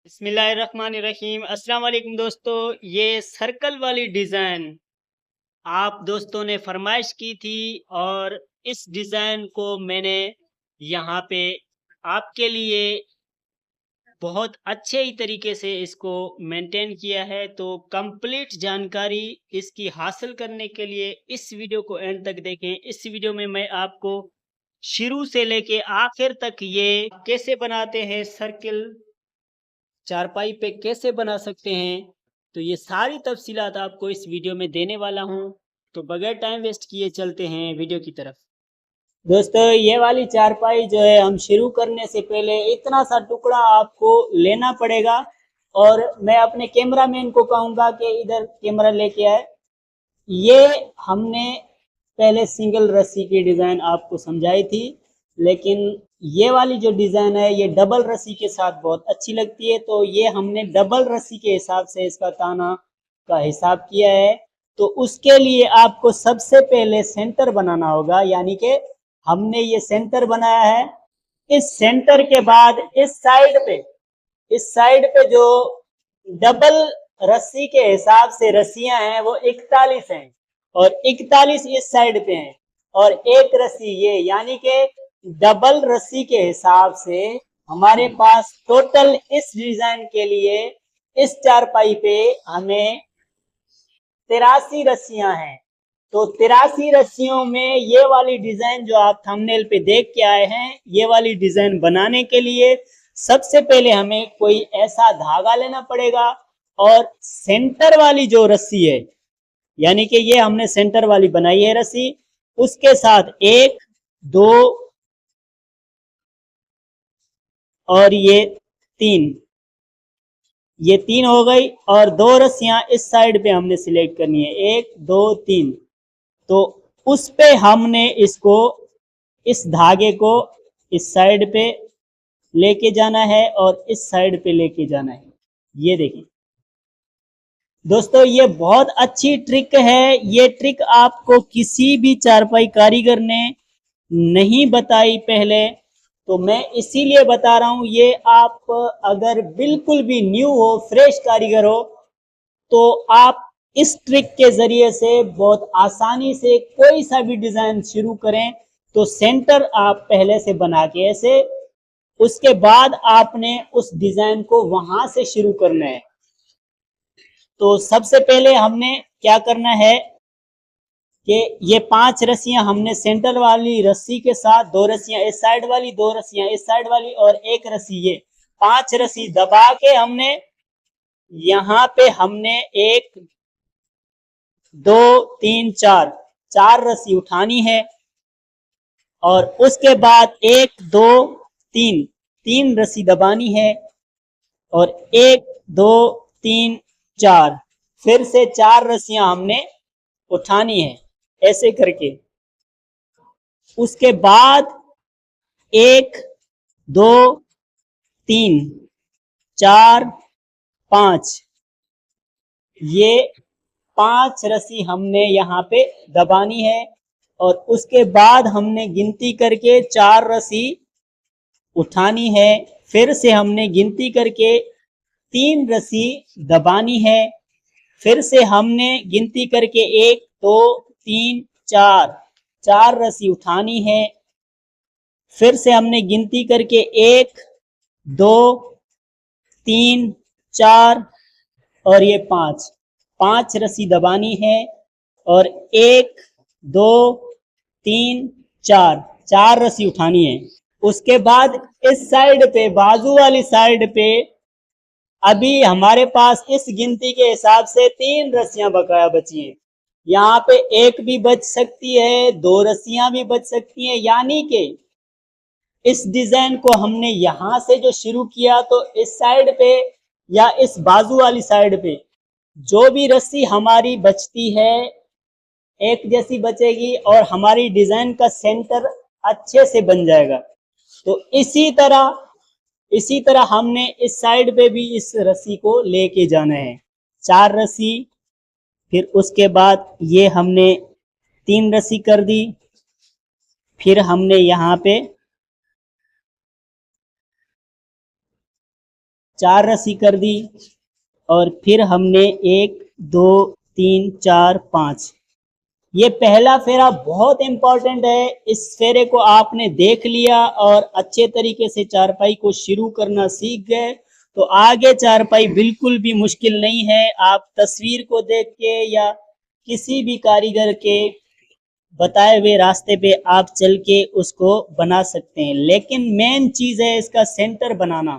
बिस्मिल्लाहिर्रहमानिर्रहीम। अस्सलाम वालेकुम दोस्तों। ये सर्कल वाली डिज़ाइन आप दोस्तों ने फरमाइश की थी और इस डिज़ाइन को मैंने यहाँ पे आपके लिए बहुत अच्छे ही तरीके से इसको मेंटेन किया है। तो कंप्लीट जानकारी इसकी हासिल करने के लिए इस वीडियो को एंड तक देखें। इस वीडियो में मैं आपको शुरू से लेके आखिर तक ये कैसे बनाते हैं सर्किल चारपाई पे कैसे बना सकते हैं, तो ये सारी तफ़सीलात आपको इस वीडियो में देने वाला हूँ। तो बगैर टाइम वेस्ट किए चलते हैं वीडियो की तरफ। दोस्तों, ये वाली चारपाई जो है हम शुरू करने से पहले इतना सा टुकड़ा आपको लेना पड़ेगा और मैं अपने कैमरामैन को कहूँगा कि इधर कैमरा लेके आए। ये हमने पहले सिंगल रस्सी की डिज़ाइन आपको समझाई थी, लेकिन ये वाली जो डिज़ाइन है ये डबल रस्सी के साथ बहुत अच्छी लगती है। तो ये हमने डबल रस्सी के हिसाब से इसका ताना का हिसाब किया है। तो उसके लिए आपको सबसे पहले सेंटर बनाना होगा, यानी कि हमने ये सेंटर बनाया है। इस सेंटर के बाद इस साइड पे जो डबल रस्सी के हिसाब से रस्सियां हैं वो 41 हैं और 41 इस साइड पे हैं और एक रस्सी ये, यानी कि डबल रस्सी के हिसाब से हमारे पास टोटल इस डिजाइन के लिए इस चारपाई पे हमें 83 रस्सियां हैं। तो 83 रस्सियों में ये वाली डिजाइन जो आप थंबनेल पे देख के आए हैं, ये वाली डिजाइन बनाने के लिए सबसे पहले हमें कोई ऐसा धागा लेना पड़ेगा और सेंटर वाली जो रस्सी है, यानी कि ये हमने सेंटर वाली बनाई है रस्सी, उसके साथ एक दो और ये तीन हो गई और दो रस्सियां इस साइड पे हमने सिलेक्ट करनी है, एक दो तीन। तो उस पे हमने इसको इस धागे को इस साइड पे लेके जाना है और इस साइड पे लेके जाना है। ये देखिए दोस्तों, ये बहुत अच्छी ट्रिक है। ये ट्रिक आपको किसी भी चारपाई कारीगर ने नहीं बताई पहले, तो मैं इसीलिए बता रहा हूं। ये आप अगर बिल्कुल भी न्यू हो, फ्रेश कारीगर हो, तो आप इस ट्रिक के जरिए से बहुत आसानी से कोई सा भी डिजाइन शुरू करें। तो सेंटर आप पहले से बना के ऐसे, उसके बाद आपने उस डिजाइन को वहां से शुरू करना है। तो सबसे पहले हमने क्या करना है कि ये 5 रस्सियां हमने सेंटर वाली रस्सी के साथ, 2 रस्सियां इस साइड वाली, 2 रस्सियां इस साइड वाली और एक रस्सी, ये 5 रस्सी दबा के हमने यहाँ पे हमने एक दो तीन चार, 4 रस्सी उठानी है और उसके बाद एक दो तीन, 3 रस्सी दबानी है और एक दो तीन चार, फिर से 4 रस्सियां हमने उठानी है ऐसे करके। उसके बाद एक दो तीन चार पांच, ये 5 रस्सी हमने यहाँ पे दबानी है और उसके बाद हमने गिनती करके 4 रस्सी उठानी है। फिर से हमने गिनती करके 3 रस्सी दबानी है। फिर से हमने गिनती करके एक दो तीन चार, 4 रस्सी उठानी है। फिर से हमने गिनती करके एक दो तीन चार और ये पांच, 5 रस्सी दबानी है और एक दो तीन चार, 4 रस्सी उठानी है। उसके बाद इस साइड पे, बाजू वाली साइड पे, अभी हमारे पास इस गिनती के हिसाब से 3 रस्सियां बकाया बची हैं। यहाँ पे एक भी बच सकती है, 2 रस्सियां भी बच सकती हैं, यानी कि इस डिजाइन को हमने यहां से जो शुरू किया, तो इस साइड पे या इस बाजू वाली साइड पे जो भी रस्सी हमारी बचती है एक जैसी बचेगी और हमारी डिजाइन का सेंटर अच्छे से बन जाएगा। तो इसी तरह हमने इस साइड पे भी इस रस्सी को लेके जाना है, 4 रस्सी। फिर उसके बाद ये हमने 3 रस्सी कर दी। फिर हमने यहाँ पे 4 रस्सी कर दी और फिर हमने 1 2 3 4 5। ये पहला फेरा बहुत इंपॉर्टेंट है। इस फेरे को आपने देख लिया और अच्छे तरीके से चारपाई को शुरू करना सीख गए तो आगे चारपाई बिल्कुल भी मुश्किल नहीं है। आप तस्वीर को देख के या किसी भी कारीगर के बताए हुए रास्ते पे आप चल के उसको बना सकते हैं, लेकिन मेन चीज है इसका सेंटर बनाना।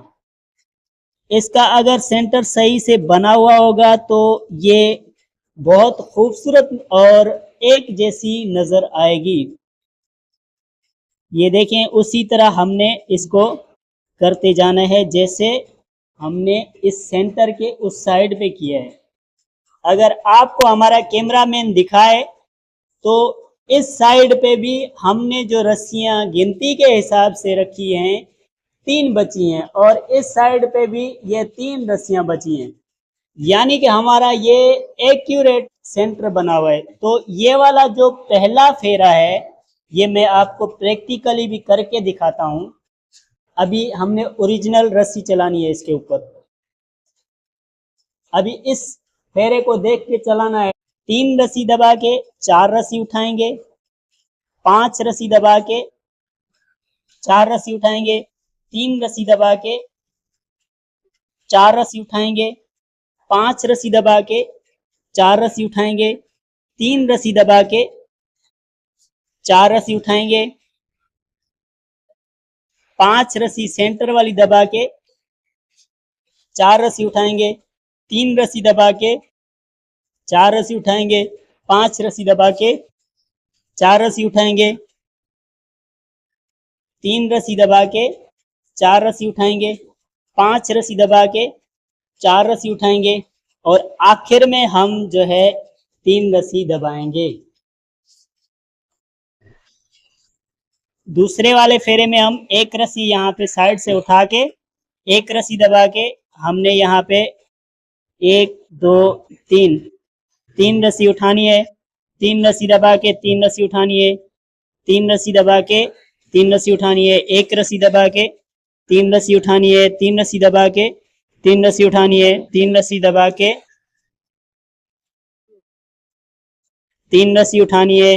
इसका अगर सेंटर सही से बना हुआ होगा तो ये बहुत खूबसूरत और एक जैसी नजर आएगी। ये देखें, उसी तरह हमने इसको करते जाना है जैसे हमने इस सेंटर के उस साइड पे किया है। अगर आपको हमारा कैमरामैन दिखाए तो इस साइड पे भी हमने जो रस्सियां गिनती के हिसाब से रखी हैं 3 बची हैं और इस साइड पे भी ये 3 रस्सियां बची हैं, यानी कि हमारा ये एक्यूरेट सेंटर बना हुआ है। तो ये वाला जो पहला फेरा है ये मैं आपको प्रैक्टिकली भी करके दिखाता हूं। अभी हमने ओरिजिनल रस्सी चलानी है इसके ऊपर। अभी इस फेरे को देख के चलाना है। 3 रस्सी दबा के 4 रस्सी उठाएंगे, 5 रस्सी दबा के 4 रस्सी उठाएंगे, 3 रस्सी दबा के 4 रस्सी उठाएंगे, 5 रस्सी दबा के 4 रस्सी उठाएंगे, 3 रस्सी दबा के 4 रस्सी उठाएंगे, 5 रस्सी सेंटर वाली दबा के 4 रस्सी उठाएंगे, 3 रस्सी दबा के 4 रस्सी उठाएंगे, 5 रस्सी दबा के 4 रस्सी उठाएंगे, 3 रस्सी दबा के 4 रस्सी उठाएंगे, 5 रस्सी दबा के 4 रस्सी उठाएंगे और आखिर में हम जो है 3 रस्सी दबाएंगे। दूसरे वाले फेरे में हम एक रस्सी यहाँ पे साइड से उठा के एक रस्सी दबा के हमने यहाँ पे 1 2 3 रस्सी उठानी है, 3 रस्सी दबा के 3 रस्सी उठानी है, 3 रस्सी दबा के 3 रस्सी उठानी है, 1 रस्सी दबा के 3 रस्सी उठानी है, 3 रस्सी दबा के 3 रस्सी उठानी है, 3 रस्सी दबा के 3 रस्सी उठानी है,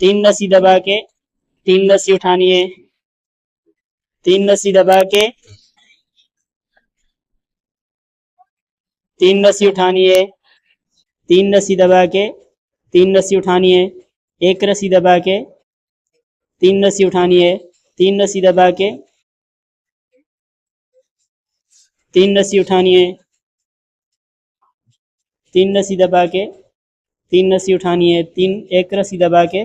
3 रस्सी दबा के 3 रस्सी उठानी है, 3 रस्सी दबा के 3 रस्सी उठानी है, 3 रस्सी दबा के 3 रस्सी उठानी है, 1 रस्सी दबा के 3 रस्सी उठानी है, 3 रस्सी दबा के 3 रस्सी उठानी है, 3 रस्सी दबा के 3 रस्सी उठानी है, 1 रस्सी दबा के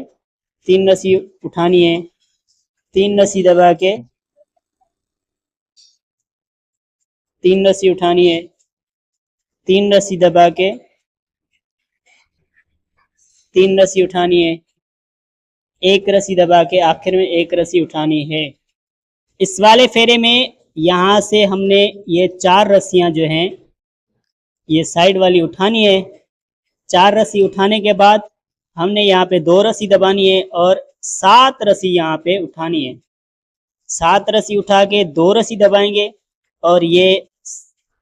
3 रस्सी उठानी है, 3 रस्सी दबा के 3 रस्सी उठानी है, 3 रस्सी दबा के 3 रस्सी उठानी है, 1 रस्सी दबा के आखिर में 1 रस्सी उठानी है। इस वाले फेरे में यहाँ से हमने ये 4 रस्सियाँ जो हैं ये साइड वाली उठानी है। 4 रस्सी उठाने के बाद हमने यहाँ पे 2 रस्सी दबानी है और 7 रस्सी यहाँ पे उठानी है। 7 रस्सी उठा के 2 रस्सी दबाएंगे और ये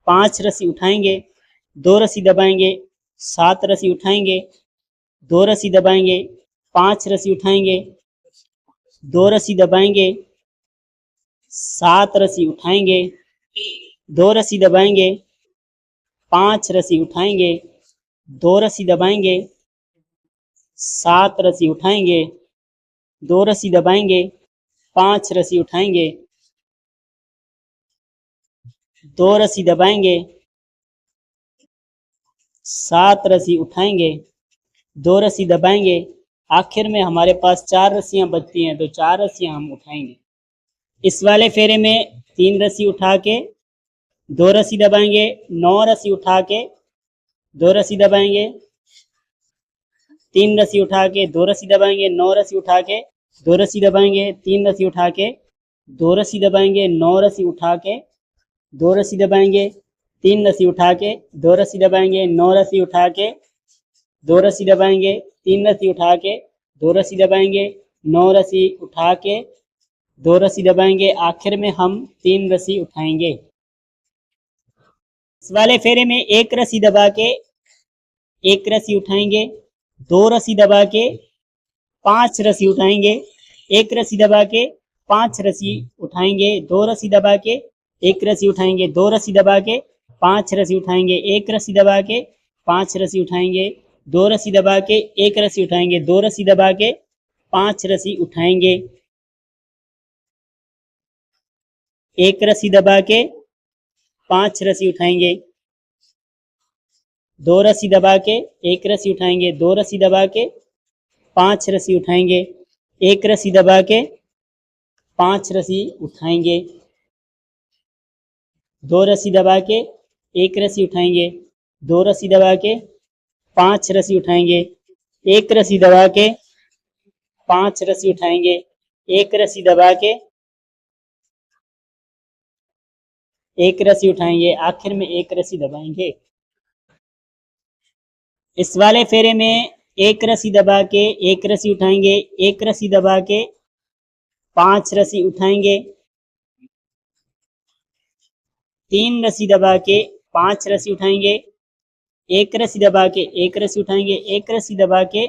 5 रस्सी उठाएंगे, 2 रस्सी दबाएंगे, 7 रस्सी उठाएंगे, 2 रस्सी दबाएंगे, 5 रस्सी उठाएंगे, 2 रस्सी दबाएंगे, 7 रस्सी उठाएंगे, 2 रस्सी दबाएंगे, 5 रस्सी उठाएंगे, 2 रस्सी दबाएंगे, 7 रस्सी उठाएंगे, 2 रस्सी दबाएंगे, 5 रस्सी उठाएंगे, 2 रस्सी दबाएंगे, 7 रस्सी उठाएंगे, 2 रस्सी दबाएंगे। आखिर में हमारे पास 4 रस्सियां बचती हैं तो 4 रस्सियां हम उठाएंगे। इस वाले फेरे में 3 रस्सी उठा के 2 रस्सी दबाएंगे, 9 रस्सी उठा के 2 रस्सी दबाएंगे, 3 रस्सी उठा के 2 रस्सी दबाएंगे, 9 रस्सी उठा के 2 रस्सी दबाएंगे, 3 रस्सी उठा के 2 रस्सी दबाएंगे, 9 रस्सी उठा के 2 रस्सी दबाएंगे, 3 रस्सी उठा के 2 रस्सी दबाएंगे, 9 रस्सी उठा के 2 रस्सी दबाएंगे, 3 रस्सी उठा के 2 रस्सी दबाएंगे, 9 रस्सी उठा के 2 रस्सी दबाएंगे। आखिर में हम 3 रस्सी उठाएंगे। इस वाले फेरे में एक रस्सी दबा के एक रस्सी उठाएंगे, दो रस्सी दबा के 5 रस्सी उठाएंगे, एक रस्सी दबा के 5 रस्सी उठाएंगे, दो रस्सी दबा के एक रस्सी उठाएंगे, दो रस्सी दबा के 5 रस्सी उठाएंगे, एक रस्सी दबा के 5 रस्सी उठाएंगे, दो रस्सी दबा के एक रस्सी उठाएंगे, दो रस्सी दबा के 5 रस्सी उठाएंगे, एक रस्सी दबा के 5 रस्सी उठाएंगे, दो रस्सी दबा के एक रस्सी उठाएंगे, दो रस्सी दबा के 5 रस्सी उठाएंगे, एक रस्सी दबा के 5 रस्सी उठाएंगे, दो रस्सी दबा के एक रस्सी उठाएंगे, दो रस्सी दबा के 5 रस्सी उठाएंगे, एक रस्सी दबा के 5 रस्सी उठाएंगे, एक रस्सी दबा के एक रस्सी उठाएंगे, आखिर में एक रस्सी दबाएंगे। इस वाले फेरे में एक रस्सी दबा के एक रस्सी उठाएंगे, एक रस्सी दबा के 5 रस्सी उठाएंगे, 3 रस्सी दबा के 5 रस्सी उठाएंगे, एक रस्सी दबा के एक रस्सी उठाएंगे, एक रस्सी दबा के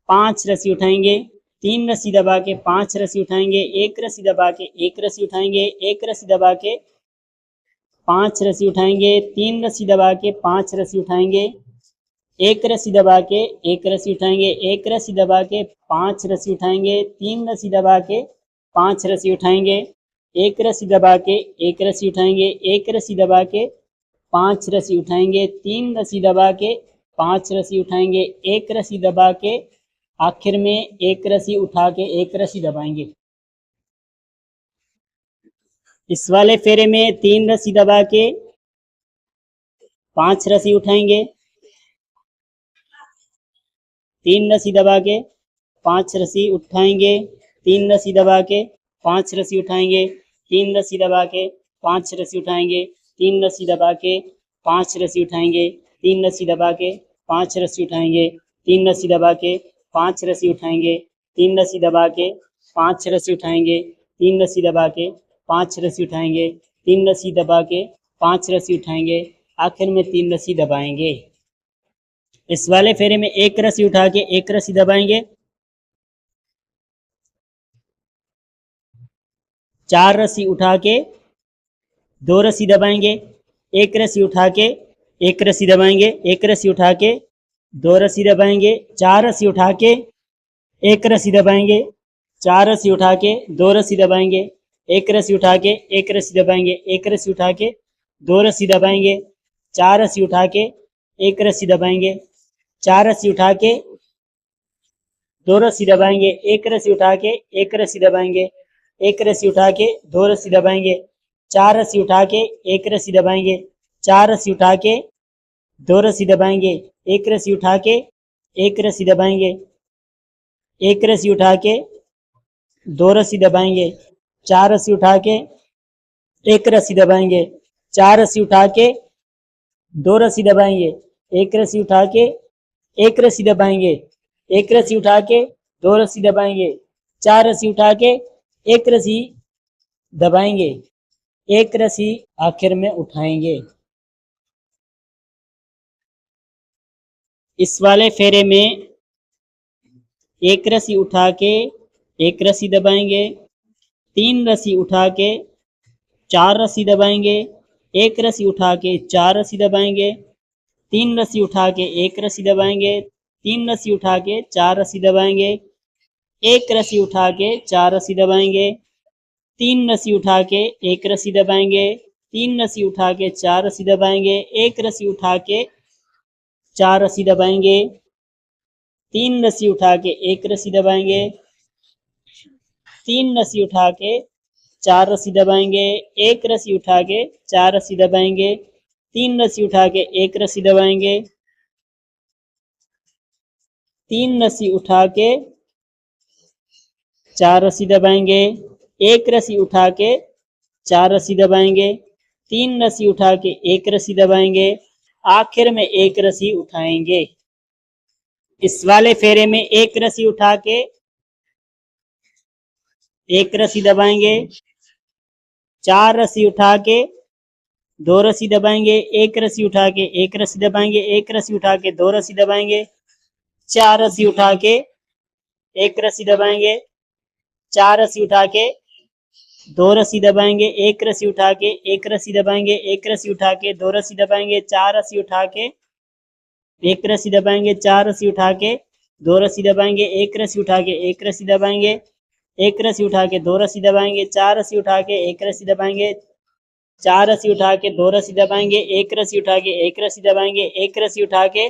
5 रस्सी उठाएंगे, 3 रस्सी दबा के 5 रस्सी उठाएंगे, एक रस्सी दबा के एक रस्सी उठाएंगे, एक रस्सी दबा के 5 रस्सी उठाएंगे, 3 रस्सी दबा के 5 रस्सी उठाएंगे, एक रस्सी दबा के एक रस्सी उठाएंगे, एक रस्सी दबा के 5 रस्सी उठाएंगे, 3 रस्सी दबा के 5 रस्सी उठाएंगे, एक रस्सी दबा के एक रस्सी उठाएंगे, एक रस्सी दबा के 5 रस्सी उठाएंगे, 3 रस्सी दबा के 5 रस्सी उठाएंगे, एक रस्सी दबा के आखिर में एक रस्सी उठा के एक रस्सी दबाएंगे। इस वाले फेरे में 3 रस्सी दबा के 5 रस्सी उठाएंगे, 3 रस्सी दबा के 5 रस्सी उठाएंगे, 3 रस्सी दबा के 5 रस्सी उठाएंगे, 3 रस्सी दबा के 5 रस्सी उठाएंगे, 3 रस्सी दबा के 5 रस्सी उठाएंगे, 3 रस्सी दबा के 5 रस्सी उठाएंगे, 3 रस्सी दबा के 5 रस्सी उठाएंगे, 3 रस्सी दबा के 5 रस्सी उठाएंगे, 3 रस्सी दबा के 5 रस्सी उठाएंगे, 3 रस्सी दबा के 5 रस्सी उठाएंगे, आखिर में 3 रस्सी दबाएंगे। इस वाले फेरे में एक रस्सी उठा के एक रस्सी दबाएंगे, 4 रस्सी उठा के 2 रस्सी दबाएंगे, एक रस्सी उठा के एक रस्सी दबाएंगे, एक रस्सी उठा के 2 रस्सी दबाएंगे, 4 रस्सी उठा के एक रस्सी दबाएंगे, 4 रस्सी उठा के 2 रस्सी दबाएंगे, एक रस्सी उठा के एक रस्सी दबाएंगे, एक रस्सी उठा के 2 रस्सी दबाएंगे, 4 रस्सी उठा के एक रस्सी दबाएंगे, 4 रस्सी उठा के 2 रस्सी दबाएंगे, एक रस्सी उठा के एक रस्सी दबाएंगे, एक रस्सी उठा के 2 रस्सी दबाएंगे, 4 रस्सी उठा के एक रस्सी दबाएंगे, 4 रस्सी उठा के 2 रस्सी दबाएंगे, एक रस्सी उठा के एक रस्सी दबाएंगे, एक रस्सी उठा के 2 रस्सी दबाएंगे, 4 रस्सी उठा के एक रस्सी दबाएंगे, 4 रस्सी उठा के 2 रस्सी दबाएंगे, एक रस्सी उठा के एक रस्सी दबाएंगे, एक रस्सी उठा के 2 रस्सी दबाएंगे, 4 रस्सी उठा के एक रस्सी दबाएंगे, एक रस्सी आखिर में उठाएंगे। इस वाले फेरे में एक रस्सी उठा के एक रस्सी दबाएंगे, 3 रस्सी उठा के 4 रस्सी दबाएंगे, एक रस्सी उठा के 4 रस्सी दबाएंगे, 3 रस्सी उठा के एक रस्सी दबाएंगे, 3 रस्सी उठा के 4 रस्सी दबाएंगे, एक रस्सी उठा के 4 रस्सी दबाएंगे, 3 रस्सी उठा के एक रस्सी दबाएंगे, 3 रस्सी उठा के 4 रस्सी दबाएंगे, एक रस्सी उठा के 4 रस्सी दबाएंगे, 3 रस्सी उठा के एक रस्सी दबाएंगे, 3 रस्सी उठा के 4 रस्सी दबाएंगे, एक रस्सी उठा के 4 रस्सी दबाएंगे, 3 रस्सी उठा के एक रस्सी दबाएंगे, 3 रस्सी उठा के 4 रस्सी दबाएंगे, एक रस्सी उठा के 4 रस्सी दबाएंगे, 3 रस्सी उठा के एक रस्सी दबाएंगे, आखिर में एक रस्सी उठाएंगे। इस वाले फेरे में एक रस्सी उठा के एक रस्सी दबाएंगे, 4 रस्सी उठा के दो रस्सी दबाएंगे, एक रस्सी उठा के एक रस्सी दबाएंगे, एक रस्सी उठा के दो रस्सी दबाएंगे, चार रस्सी उठा के एक रस्सी दबाएंगे, चार रस्सी उठा के दो रस्सी दबाएंगे, एक रस्सी उठा के एक रस्सी दबाएंगे, एक रस्सी उठा के दो रस्सी दबाएंगे, चार रस्सी उठा के एक रस्सी दबाएंगे, चार रस्सी उठा के दो रस्सी दबाएंगे, एक रस्सी उठा के एक रस्सी दबाएंगे, एक रस्सी उठा के दो रस्सी दबाएंगे, चार रस्सी उठा के एक रस्सी दबाएंगे, चार रस्सी उठा के दो रस्सी दबाएंगे, एक रस्सी उठा के एक रस्सी दबाएंगे, एक रस्सी उठा के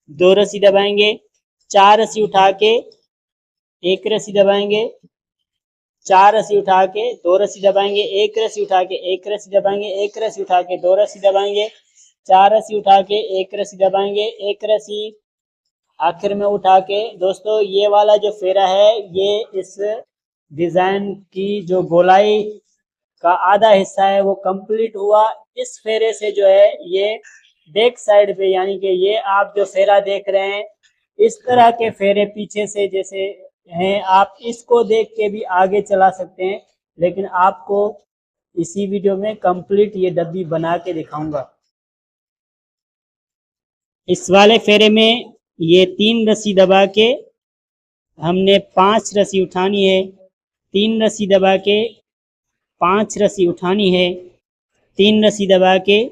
दो रस्सी दबाएंगे, चार रस्सी उठा के एक रस्सी दबाएंगे, चार रस्सी उठा के दो रस्सी दबाएंगे, एक रस्सी उठा के एक रस्सी दबाएंगे, एक रस्सी उठा के दो रस्सी दबाएंगे, चार रस्सी उठा के एक रस्सी दबाएंगे, एक रस्सी आखिर में उठा के। दोस्तों ये वाला जो फेरा है ये इस डिजाइन की जो गोलाई का आधा हिस्सा है वो कंप्लीट हुआ। इस फेरे से जो है ये बैक साइड पे, यानी कि ये आप जो फेरा देख रहे हैं इस तरह के फेरे पीछे से जैसे हैं, आप इसको देख के भी आगे चला सकते हैं, लेकिन आपको इसी वीडियो में कंप्लीट ये डब्बी बना के दिखाऊंगा। इस वाले फेरे में ये 3 रस्सी दबा के हमने 5 रस्सी उठानी है, 3 रस्सी दबा के 5 रस्सी उठानी है, 3 रस्सी दबा के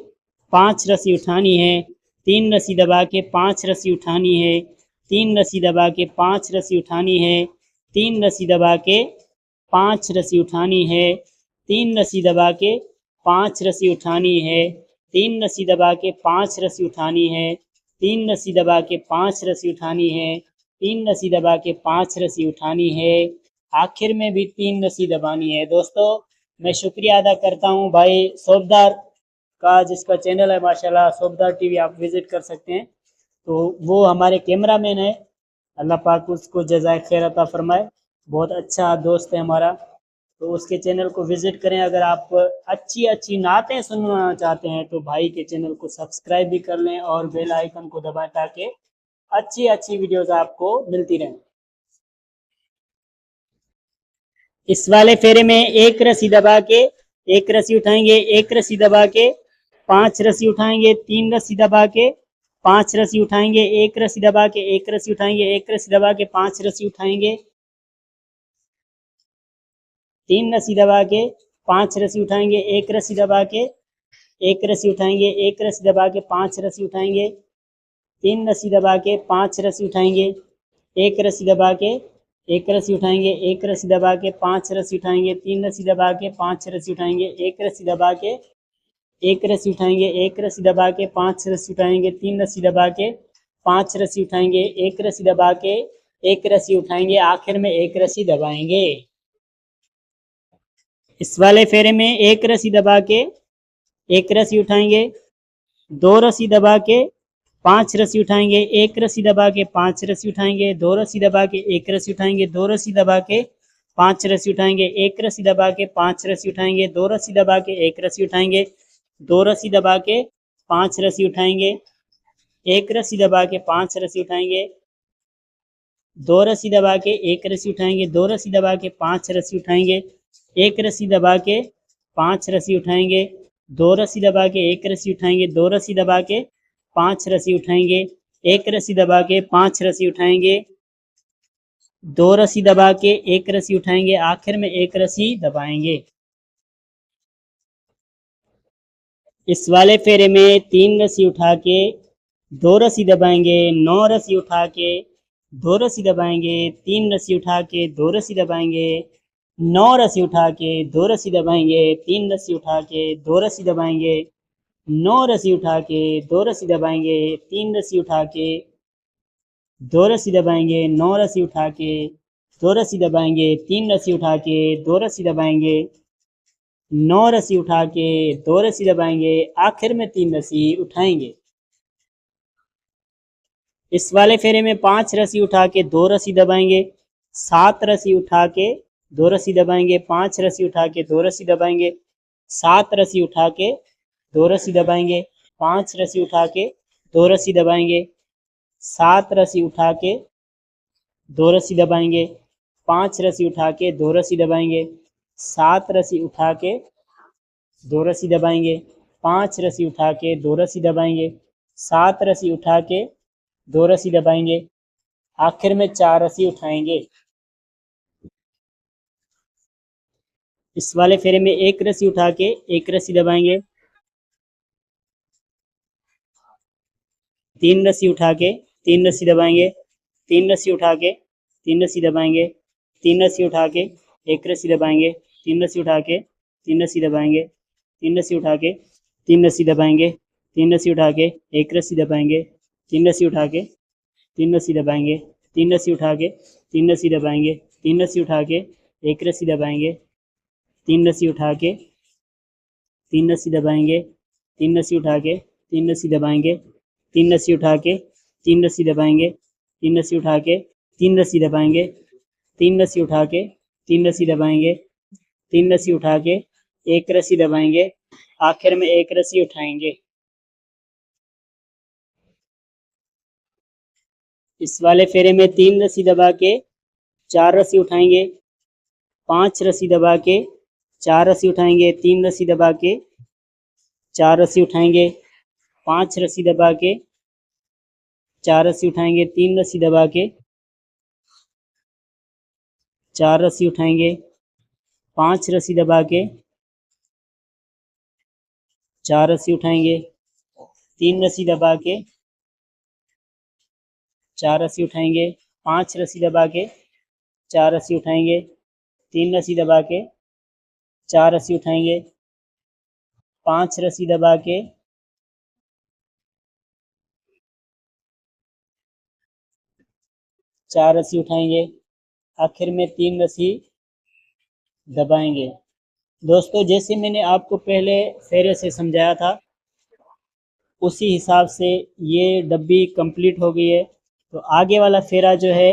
5 रस्सी उठानी है, 3 रस्सी दबा के 5 रस्सी उठानी है, 3 रस्सी दबा के 5 रस्सी उठानी है, 3 रस्सी दबा के 5 रस्सी उठानी है, 3 रस्सी दबा के 5 रस्सी उठानी है, 3 रस्सी दबा के 5 रस्सी उठानी है, 3 रस्सी दबा के 5 रस्सी उठानी है, 3 रस्सी दबा के 5 रस्सी उठानी है, आखिर में भी 3 रस्सी दबानी है। दोस्तों मैं शुक्रिया अदा करता हूं भाई सोबदार का, जिसका चैनल है माशाल्लाह सोबदार टीवी, आप विजिट कर सकते हैं। तो वो हमारे कैमरामैन है, अल्लाह पाक उसको जज़ाए खैर अता फरमाए, बहुत अच्छा दोस्त है हमारा। तो उसके चैनल को विजिट करें। अगर आप अच्छी अच्छी नातें सुनना चाहते हैं तो भाई के चैनल को सब्सक्राइब भी कर लें और बेल आइकन को दबाएं ताकि अच्छी अच्छी वीडियोस आपको मिलती रहें। इस वाले फेरे में एक रस्सी दबा के एक रस्सी उठाएंगे, एक रस्सी दबा के 5 रस्सी उठाएंगे, 3 रस्सी दबा के 5 रस्सी उठाएंगे, एक रस्सी दबा के एक रस्सी उठाएंगे, एक रस्सी दबा के 5 रस्सी उठाएंगे, 3 रस्सी दबा के 5 रस्सी उठाएंगे, एक रस्सी दबा के एक रस्सी उठाएंगे, एक रस्सी दबा के 5 रस्सी उठाएंगे, 3 रस्सी दबा के 5 रस्सी उठाएंगे, एक रस्सी दबा के एक रस्सी उठाएंगे, एक रस्सी दबा के 5 रस्सी उठाएंगे, 3 रस्सी दबा के 5 रस्सी उठाएंगे, एक रस्सी दबा के एक रस्सी उठाएंगे, एक रस्सी दबा के 5 रस्सी उठाएंगे, 3 रस्सी दबा के 5 रस्सी उठाएंगे, एक रस्सी दबा के एक रस्सी उठाएंगे, आखिर में एक रस्सी दबाएंगे। इस वाले फेरे में एक रस्सी दबा के एक रस्सी उठाएंगे, 2 रस्सी दबा के 5 रस्सी उठाएंगे, एक रस्सी दबा के 5 रस्सी उठाएंगे, 2 रस्सी दबा के एक रस्सी उठाएंगे, 2 रस्सी दबा के 5 रस्सी उठाएंगे, एक रस्सी दबा के 5 रस्सी उठाएंगे, 2 रस्सी दबा के एक रस्सी उठाएंगे, 2 रस्सी दबा के 5 रस्सी उठाएंगे, एक रस्सी दबा के 5 रस्सी उठाएंगे, 2 रस्सी दबा के एक रस्सी उठाएंगे, 2 रस्सी दबा के 5 रस्सी उठाएंगे, एक रस्सी दबा के 5 रस्सी उठाएंगे, 2 रस्सी दबा के एक रस्सी उठाएंगे, 2 रस्सी दबा के 5 रस्सी उठाएंगे, एक रस्सी दबा के 5 रस्सी उठाएंगे, 2 रस्सी दबा के एक रस्सी उठाएंगे, आखिर में एक रस्सी दबाएंगे। इस वाले फेरे में 3 रस्सी उठा के 2 रस्सी दबाएंगे, 9 रस्सी उठा के 2 रस्सी दबाएंगे, 3 रस्सी उठा के 2 रस्सी दबाएंगे, 9 रस्सी उठा के 2 रस्सी दबाएंगे, 3 रस्सी उठा के 2 रस्सी दबाएंगे, 9 रस्सी उठा के 2 रस्सी दबाएंगे, 3 रस्सी उठा के 2 रस्सी दबाएंगे, 9 रस्सी उठा के 2 रस्सी दबाएंगे, 3 रस्सी उठा के 2 रस्सी दबाएंगे, 9 रस्सी उठा के 2 रस्सी दबाएंगे, आखिर में 3 रस्सी उठाएंगे। इस वाले फेरे में 5 रस्सी उठा के 2 रस्सी दबाएंगे, 7 रस्सी उठा के 2 रस्सी दबाएंगे, 5 रस्सी उठा के 2 रस्सी दबाएंगे, 7 रस्सी उठा के 2 रस्सी दबाएंगे, 5 रस्सी उठा के 2 रस्सी दबाएंगे, 7 रस्सी उठा के 2 रस्सी दबाएंगे, 5 रस्सी उठा के 2 रस्सी दबाएंगे, 7 रस्सी उठा के 2 रस्सी दबाएंगे, 5 रस्सी उठा के 2 रस्सी दबाएंगे, 7 रस्सी उठा के 2 रस्सी दबाएंगे, आखिर में 4 रस्सी उठाएंगे। इस वाले फेरे में 1 रस्सी उठा के 1 रस्सी दबाएंगे, 3 रस्सी उठा के 3 रस्सी दबाएंगे, 3 रस्सी उठा के 3 रस्सी दबाएंगे, 3 रस्सी उठा के 1 रस्सी दबाएंगे, 3 रस्सी उठा के 3 रस्सी दबाएंगे, 3 रस्सी उठा के 3 रस्सी दबाएंगे, 3 रस्सी उठा के 1 रस्सी दबाएंगे, 3 रस्सी उठा के 3 रस्सी दबाएंगे, 3 रस्सी उठा के 3 रस्सी दबाएंगे, 3 रस्सी उठा के 1 रस्सी दबाएंगे, 3 रस्सी उठा के 3 रस्सी दबाएंगे, 3 रस्सी उठा के 3 रस्सी दबाएंगे, 3 रस्सी उठा के 3 रस्सी दबाएंगे, 3 रस्सी उठा के 3 रस्सी दबाएंगे, 3 रस्सी उठा के 3 रस्सी दबाएंगे, 3 रस्सी उठा के 1 रस्सी दबाएंगे, आखिर में 1 रस्सी उठाएंगे। इस वाले फेरे में 3 रस्सी दबा के 4 रस्सी उठाएंगे, 5 रस्सी दबा के 4 रस्सी उठाएंगे, 3 रस्सी दबा के 4 रस्सी उठाएंगे, 5 रस्सी दबा के 4 रस्सी उठाएंगे, 3 रस्सी दबा के 4 रस्सी उठाएंगे, 5 रस्सी दबा के 4 रस्सी उठाएंगे, 3 रस्सी दबा के 4 रस्सी उठाएंगे, 5 रस्सी दबा के 4 रस्सी उठाएंगे, 3 रस्सी दबा के 4 रस्सी उठाएंगे, 5 रस्सी दबा के 4 रस्सी उठाएंगे, आखिर में 3 रस्सी दबाएंगे। दोस्तों, जैसे मैंने आपको पहले फेरे से समझाया था उसी हिसाब से ये डब्बी कंप्लीट हो गई है। तो आगे वाला फेरा जो है,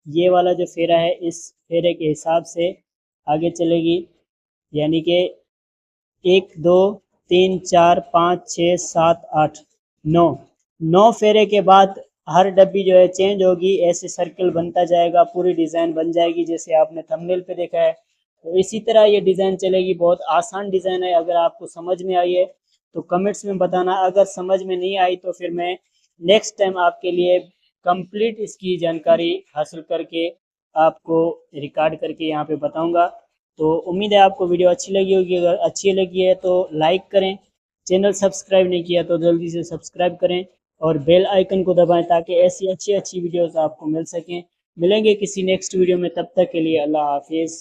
ये वाला जो फेरा है, इस फेरे के हिसाब से आगे चलेगी, यानी कि 1 2 3 4 5 6 7 8 9 फेरे के बाद हर डब्बी जो है चेंज होगी, ऐसे सर्कल बनता जाएगा, पूरी डिज़ाइन बन जाएगी जैसे आपने थंबनेल पे देखा है। तो इसी तरह ये डिज़ाइन चलेगी। बहुत आसान डिज़ाइन है। अगर आपको समझ में आई है तो कमेंट्स में बताना, अगर समझ में नहीं आई तो फिर मैं नेक्स्ट टाइम आपके लिए कंप्लीट इसकी जानकारी हासिल करके आपको रिकॉर्ड करके यहाँ पे बताऊंगा। तो उम्मीद है आपको वीडियो अच्छी लगी होगी। अगर अच्छी लगी है तो लाइक करें, चैनल सब्सक्राइब नहीं किया तो जल्दी से सब्सक्राइब करें और बेल आइकन को दबाएं ताकि ऐसी अच्छी अच्छी वीडियोस आपको मिल सकें। मिलेंगे किसी नेक्स्ट वीडियो में, तब तक के लिए अल्लाह हाफिज़।